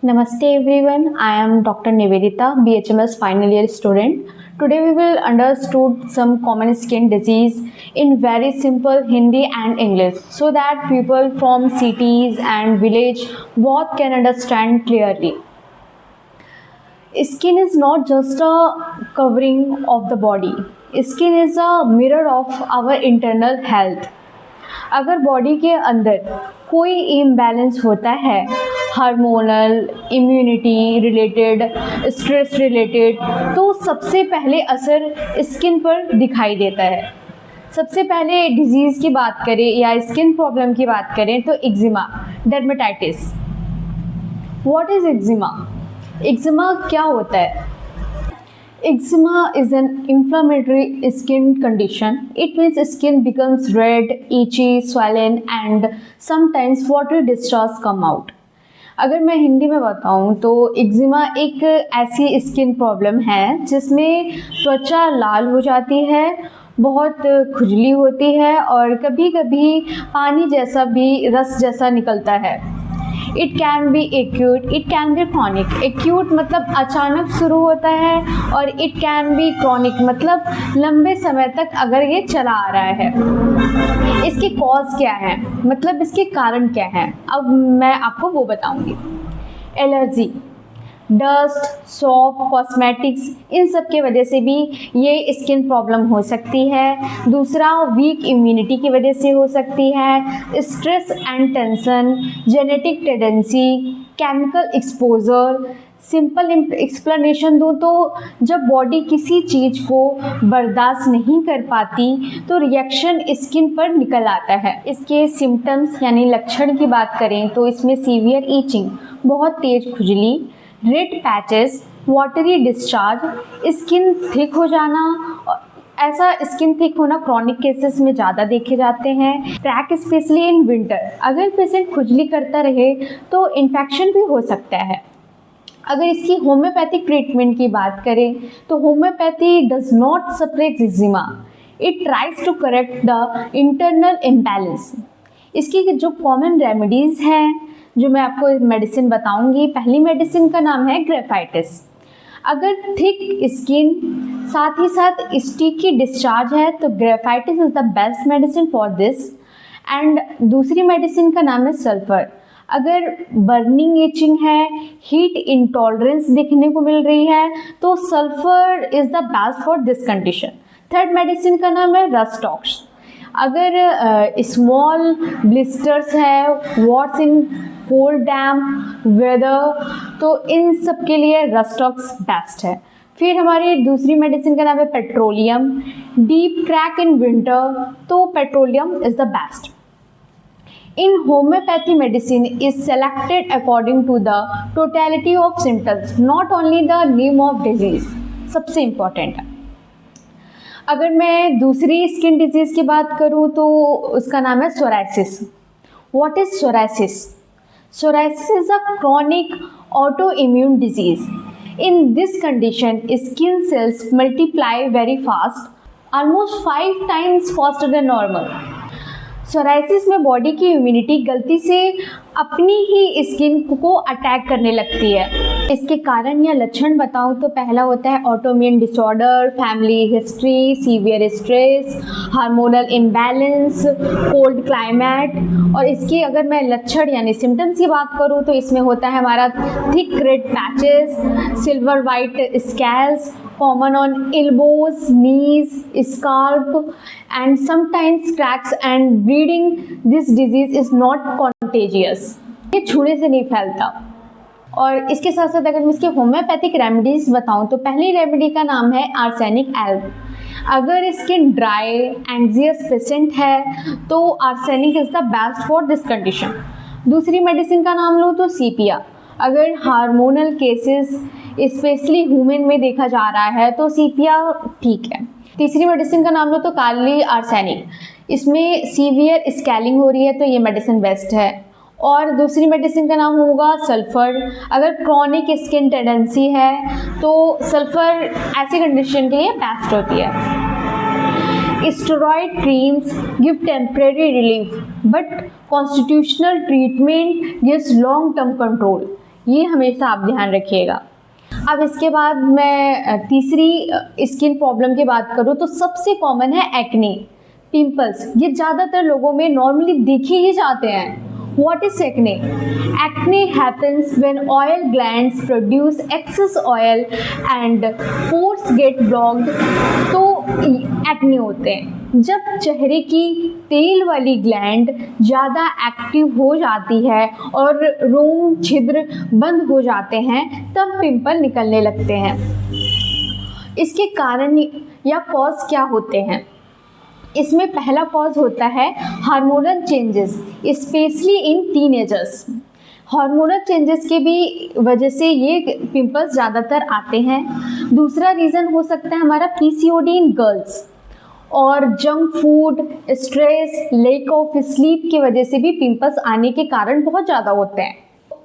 Namaste everyone, I am Dr. Nivedita, BHMS final year student. Today we will understand some common skin disease in very simple Hindi and English so that people from cities and village both can understand clearly. Skin is not just a covering of the body. Skin is a mirror of our internal health. अगर body के अंदर कोई imbalance होता है hormonal, immunity related, stress related, तो सबसे पहले असर स्किन पर दिखाई देता है। सबसे पहले डिजीज़ की बात करें या स्किन प्रॉब्लम की बात करें तो eczema, dermatitis. What is eczema? Eczema क्या होता है? Eczema is an inflammatory skin condition. It means skin becomes red, itchy, swollen and sometimes watery discharge come out. अगर मैं हिंदी में बताऊं तो एक्जिमा एक ऐसी स्किन प्रॉब्लम है जिसमें त्वचा लाल हो जाती है, बहुत खुजली होती है और कभी कभी पानी जैसा भी रस जैसा निकलता है। It can be acute, it can be chronic. Acute मतलब अचानक शुरू होता है और इट कैन बी क्रॉनिक मतलब लंबे समय तक अगर ये चला आ रहा है। इसके कॉज क्या है, मतलब इसके कारण क्या है, अब मैं आपको वो बताऊंगी। एलर्जी, डस्ट, सोप, कॉस्मेटिक्स, इन सब के वजह से भी ये स्किन प्रॉब्लम हो सकती है। दूसरा, वीक इम्यूनिटी की वजह से हो सकती है। Stress and tension, genetic tendency, chemical exposure. Simple explanation दूँ तो जब बॉडी किसी चीज़ को बर्दाश्त नहीं कर पाती तो रिएक्शन स्किन पर निकल आता है। इसके सिम्टम्स यानी लक्षण की बात करें तो इसमें सीवियर ईचिंग, बहुत तेज़ खुजली, red patches, watery discharge, skin thick हो जाना। ऐसा स्किन थिक होना क्रॉनिक केसेस में ज़्यादा देखे जाते हैं। Crack specially in winter. अगर पेशेंट खुजली करता रहे तो इन्फेक्शन भी हो सकता है। अगर इसकी होम्योपैथिक ट्रीटमेंट की बात करें तो homeopathy does not suppress eczema, it tries to correct the internal imbalance. इसकी जो कॉमन रेमेडीज़ हैं जो मैं आपको मेडिसिन बताऊंगी, पहली मेडिसिन का नाम है ग्रेफाइटिस। अगर थिक स्किन साथ ही साथ स्टिकी डिस्चार्ज है तो graphites is the best medicine for this. And दूसरी मेडिसिन का नाम है सल्फर। अगर बर्निंग इचिंग है, हीट इंटॉलरेंस देखने को मिल रही है तो sulphur is the best for this condition. Third medicine का नाम है रस्टॉक्स। अगर स्मॉल ब्लिस्टर्स है, worse in cold damp weather, तो इन सब के लिए रस्टॉक्स बेस्ट है। फिर हमारी दूसरी मेडिसिन का नाम है petroleum. Deep crack in winter तो petroleum is the best. In homeopathy medicine is selected according to the totality of symptoms, not only the name of disease. सबसे इम्पॉर्टेंट है। अगर मैं दूसरी स्किन डिजीज़ की बात करूं तो उसका नाम है psoriasis. What is psoriasis? Psoriasis is a chronic autoimmune disease. In this condition, skin cells multiply very fast, almost 5 times faster than normal. Psoriasis में बॉडी की इम्यूनिटी गलती से अपनी ही स्किन को अटैक करने लगती है। इसके कारण या लक्षण बताऊं तो पहला होता है autoimmune disorder, family history, severe stress, hormonal imbalance, cold climate. और इसकी अगर मैं लक्षण यानी सिम्टम्स की बात करूं तो इसमें होता है हमारा thick red patches, silver white scales, common on elbows, knees, scalp and sometimes cracks and bleeding. This disease is not contagious. ये छूने से नहीं फैलता। और इसके साथ साथ अगर मैं इसके होम्योपैथिक रेमेडीज बताऊं तो पहली रेमेडी का नाम है आर्सेनिक एल्ब। अगर स्किन ड्राई एंग्जियस पेशेंट है तो arsenic is the best for this condition. दूसरी मेडिसिन का नाम लूँ तो सीपिया। अगर हार्मोनल केसेस स्पेशली वुमेन में देखा जा रहा है तो सीपिया ठीक है। तीसरी मेडिसिन का नाम लो तो काली आर्सेनिक। इसमें सीवियर स्कैलिंग हो रही है तो ये मेडिसिन बेस्ट है। और दूसरी मेडिसिन का नाम होगा सल्फर। अगर क्रॉनिक स्किन टेंडेंसी है तो सल्फर ऐसी कंडीशन के लिए बेस्ट होती है। Steroid creams give temporary relief but constitutional treatment gives long term control. ये हमेशा आप ध्यान रखिएगा। अब इसके बाद मैं तीसरी स्किन प्रॉब्लम की बात करूँ तो सबसे कॉमन है एक्ने, पिंपल्स। ये ज़्यादातर लोगों में नॉर्मली देखे ही जाते हैं। What is acne? Acne happens when oil glands produce excess oil and pores get blocked. तो एक्ने होते हैं जब चेहरे की तेल वाली ग्लैंड ज़्यादा एक्टिव हो जाती है और रोम छिद्र बंद हो जाते हैं, तब पिंपल निकलने लगते हैं। इसके कारण या कॉज क्या होते हैं? इसमें पहला कॉज होता है hormonal changes, specially in teenagers. Hormonal changes के भी वजह से ये पिंपल्स ज़्यादातर आते हैं। दूसरा रीज़न हो सकता है हमारा पीसीओडी इन गर्ल्स, और junk food, stress, lack of sleep की वजह से भी पिंपल्स आने के कारण बहुत ज़्यादा होते हैं।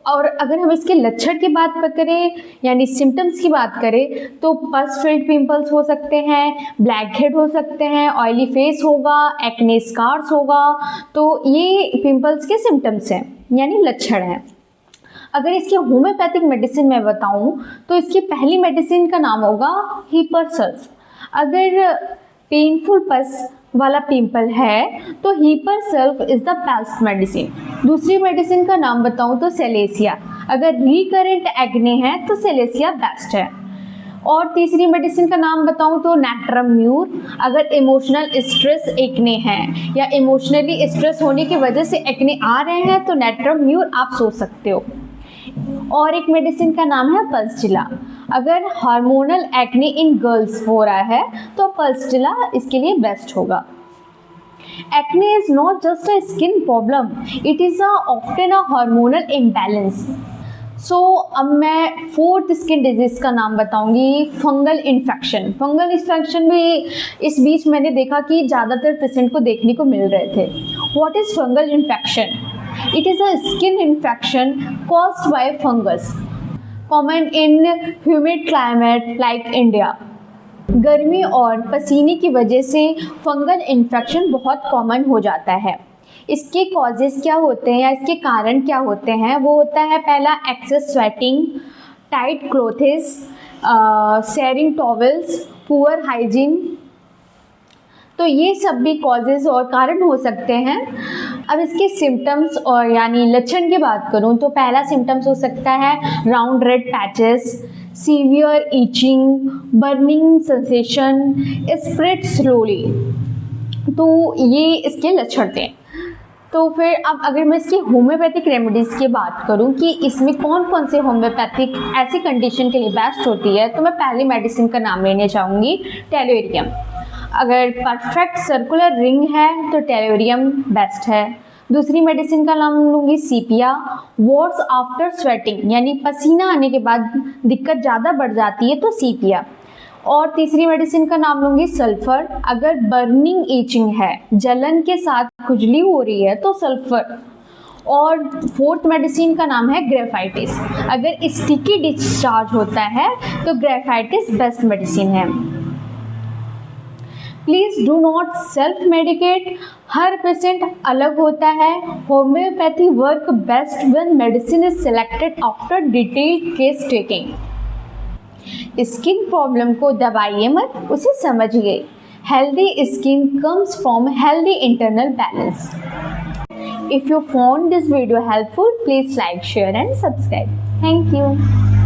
और अगर हम इसके लक्षण की बात करें यानी सिम्टम्स की बात करें तो पस फिल्ड पिंपल्स हो सकते हैं, ब्लैक हेड हो सकते हैं, ऑयली फेस होगा, एक्ने स्कार्स होगा। तो ये पिंपल्स के सिम्टम्स हैं यानी लक्षण हैं। अगर इसके होम्योपैथिक मेडिसिन में बताऊं तो इसकी पहली मेडिसिन का नाम होगा हीपरसल्फ। अगर पेनफुल पस वाला पिंपल है तो हीपरसल्फ इज़ द बेस्ट मेडिसिन। दूसरी मेडिसिन का नाम बताऊं तो सेलेसिया। अगर रिकरेंट एक्ने है तो सेलेसिया बेस्ट है। और तीसरी मेडिसिन का नाम बताऊं तो नेट्रम म्यूर। अगर इमोशनल स्ट्रेस एक्ने है या इमोशनली स्ट्रेस होने की वजह से एक्ने आ रहे हैं तो नेट्रम म्यूर आप सोच सकते हो। और एक मेडिसिन का नाम है पल्सटिला। अगर हार्मोनल एक्ने इन गर्ल्स हो रहा है तो पल्सटिला इसके लिए बेस्ट होगा। Acne is not just a skin problem, it is often a hormonal imbalance. So अब मैं फोर्थ स्किन डिजीज़ का नाम बताऊंगी, फंगल इन्फेक्शन। फंगल इन्फेक्शन भी इस बीच मैंने देखा कि ज़्यादातर पेशेंट को देखने को मिल रहे थे। What is fungal infection? It is a skin infection caused by fungus, common in humid climate like India. गर्मी और पसीने की वजह से फंगल इन्फेक्शन बहुत कॉमन हो जाता है। इसके कॉजेज़ क्या होते हैं या इसके कारण क्या होते हैं? वो होता है पहला excess sweating, tight clothes, sharing towels, poor hygiene. तो ये सब भी कॉजेज़ और कारण हो सकते हैं। अब इसके सिम्टम्स और यानी लक्षण की बात करूं तो पहला सिम्टम्स हो सकता है round red patches, severe itching, burning sensation, spread slowly. तो ये इसके लक्षण थे। तो फिर अब अगर मैं इसकी होम्योपैथिक रेमेडीज़ की बात करूं कि इसमें कौन कौन से होम्योपैथिक ऐसी कंडीशन के लिए बेस्ट होती है, तो मैं पहली मेडिसिन का नाम लेने चाहूँगी टेलोरियम। अगर परफेक्ट सर्कुलर रिंग है तो टेलोरियम बेस्ट है। दूसरी मेडिसिन का नाम लूँगी सीपिया। वॉर्स आफ्टर स्वेटिंग यानी पसीना आने के बाद दिक्कत ज़्यादा बढ़ जाती है तो सीपिया। और तीसरी मेडिसिन का नाम लूँगी सल्फर। अगर बर्निंग ईचिंग है, जलन के साथ खुजली हो रही है तो सल्फर। और फोर्थ मेडिसिन का नाम है ग्रेफाइटिस। अगर स्टिकी डिस्चार्ज होता है तो ग्रेफाइटिस बेस्ट मेडिसिन है। Please do not self medicate. हर पेशेंट अलग होता है। Homeopathy work best when medicine is selected after detailed case taking. Skin problem को दबाइए मत, उसे समझिए। Healthy skin comes from healthy internal balance. If you found this video helpful, please like, share and subscribe. Thank you.